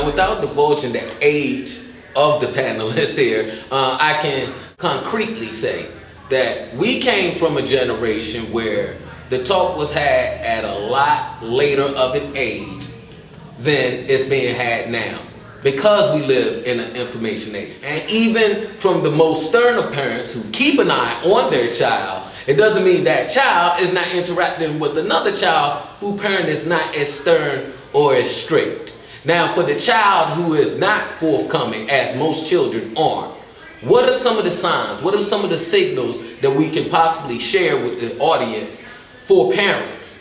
without divulging the age of the panelists here, I can concretely say that we came from a generation where the talk was had at a lot later of an age than it's being had now, because we live in an information age. And even from the most stern of parents who keep an eye on their child, it doesn't mean that child is not interacting with another child whose parent is not as stern or as strict. Now, for the child who is not forthcoming, as most children aren't, what are some of the signs, what are some of the signals that we can possibly share with the audience for parents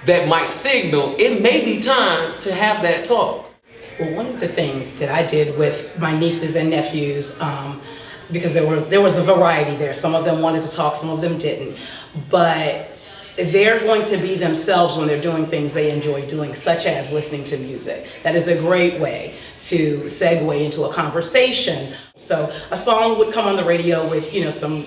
that might signal it may be time to have that talk? Well, one of the things that I did with my nieces and nephews, because there was a variety there. Some of them wanted to talk, some of them didn't. But they're going to be themselves when they're doing things they enjoy doing, such as listening to music. That is a great way to segue into a conversation. So a song would come on the radio with, some,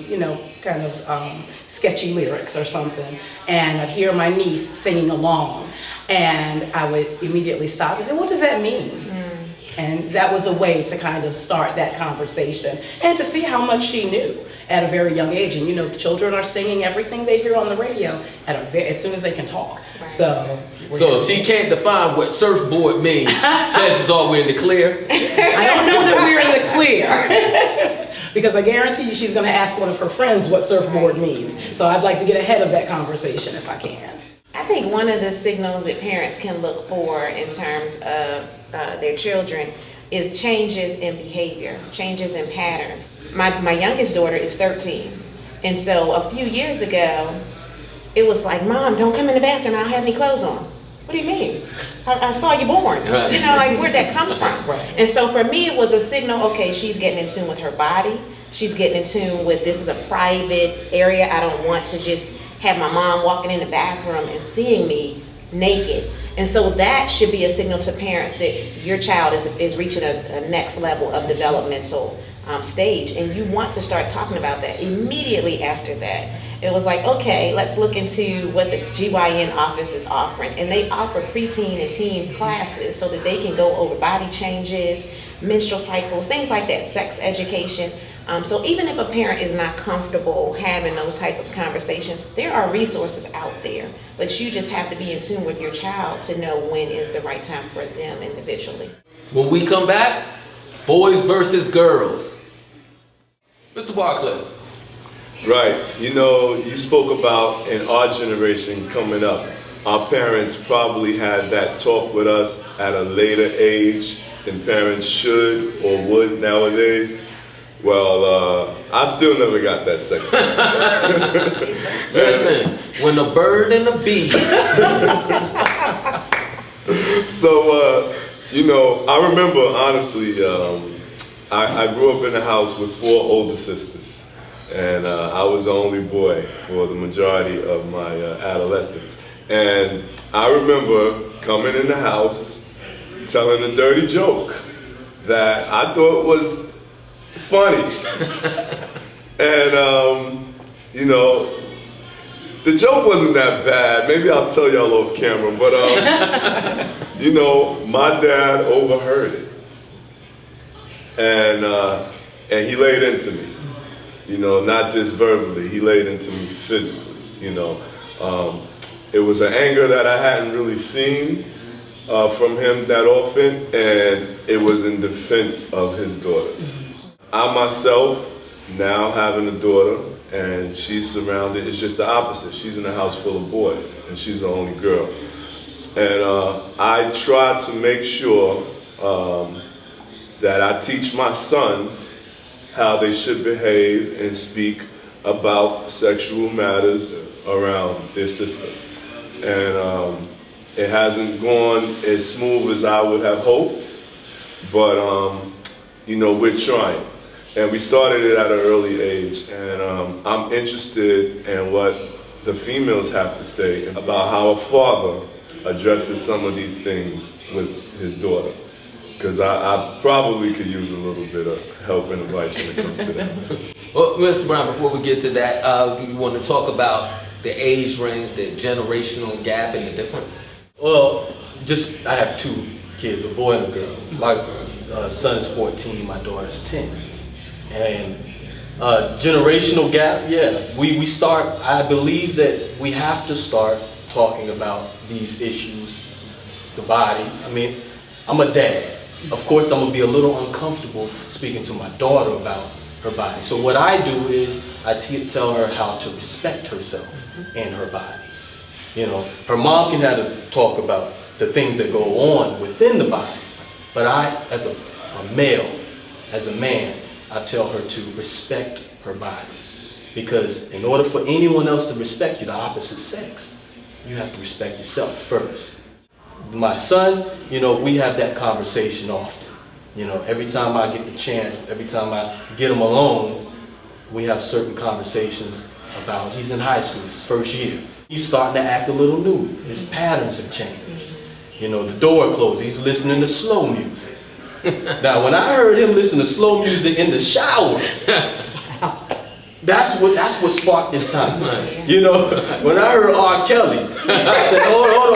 kind of sketchy lyrics or something, and I'd hear my niece singing along, and I would immediately stop and say, what does that mean? And that was a way to kind of start that conversation and to see how much she knew at a very young age. And children are singing everything they hear on the radio as soon as they can talk. Right. So if she can't define what surfboard means, chances are we're in the clear. I don't know that we're in the clear. Because I guarantee you she's going to ask one of her friends what surfboard means. So I'd like to get ahead of that conversation if I can. I think one of the signals that parents can look for in terms of their children is changes in behavior, changes in patterns. My youngest daughter is 13. And so a few years ago, it was like, Mom, don't come in the bathroom, I don't have any clothes on. What do you mean? I saw you born. Right. Where'd that come from? Right. And so for me, it was a signal, okay, she's getting in tune with her body. She's getting in tune with, this is a private area. I don't want to just have my mom walking in the bathroom and seeing me naked. And so that should be a signal to parents that your child is reaching a next level of developmental stage, and you want to start talking about that immediately after that. It was like, okay, let's look into what the GYN office is offering. And they offer preteen and teen classes so that they can go over body changes, menstrual cycles, things like that, sex education. So even if a parent is not comfortable having those type of conversations, there are resources out there, but you just have to be in tune with your child to know when is the right time for them individually. When we come back, boys versus girls. Mr. Barclay. Right. You spoke about in our generation coming up, our parents probably had that talk with us at a later age than parents should or would nowadays. Well, I still never got that sex. Listen, when a bird and a bee. So, I remember, honestly, I grew up in a house with 4 older sisters, and I was the only boy for the majority of my adolescence. And I remember coming in the house, telling a dirty joke that I thought was funny. And, the joke wasn't that bad. Maybe I'll tell y'all off camera, but, my dad overheard it. And he laid into me, not just verbally, he laid into me physically, It was an anger that I hadn't really seen from him that often, and it was in defense of his daughters. I myself, now having a daughter, and she's surrounded, it's just the opposite. She's in a house full of boys, and she's the only girl. And I try to make sure that I teach my sons how they should behave and speak about sexual matters around their sister. And it hasn't gone as smooth as I would have hoped, but we're trying. And we started it at an early age, and I'm interested in what the females have to say about how a father addresses some of these things with his daughter. Because I probably could use a little bit of help and advice when it comes to that. Well, Mr. Brown, before we get to that, you want to talk about the age range, the generational gap and the difference? Well, I have 2 kids, a boy and a girl. My son is 14, my daughter's 10. And generational gap, yeah, we start, I believe that we have to start talking about these issues, the body. I mean, I'm a dad. Of course, I'm gonna be a little uncomfortable speaking to my daughter about her body. So what I do is I tell her how to respect herself and her body. You know, her mom can have to talk about the things that go on within the body, but I, as a male, as a man, I tell her to respect her body. Because in order for anyone else to respect you, the opposite sex, you have to respect yourself first. My son, you know, we have that conversation often. You know, every time I get the chance, every time I get him alone, we have certain conversations about, he's in high school, his first year. He's starting to act a little new. His patterns have changed. You know, the door closed, he's listening to slow music. Now, when I heard him listen to slow music in the shower, that's what sparked this time. You know, when I heard R. Kelly, I said, hold on.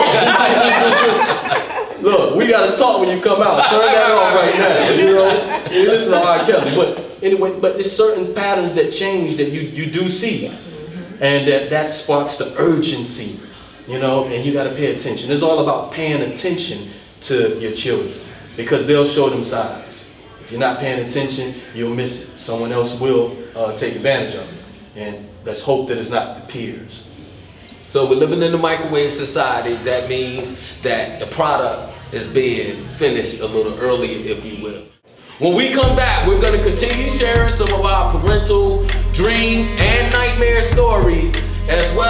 Look, we gotta talk when you come out. Turn that off right now. You know, you listen to R. Kelly. But anyway, but there's certain patterns that change that you do see. And that sparks the urgency, you know, and you gotta pay attention. It's all about paying attention to your children because they'll show them signs. If you're not paying attention, you'll miss it. Someone else will take advantage of it. And let's hope that it's not the peers. So we're living in a microwave society. That means that the product is being finished a little earlier, if you will. When we come back, we're going to continue sharing some of our parental dreams and nightmare stories, as well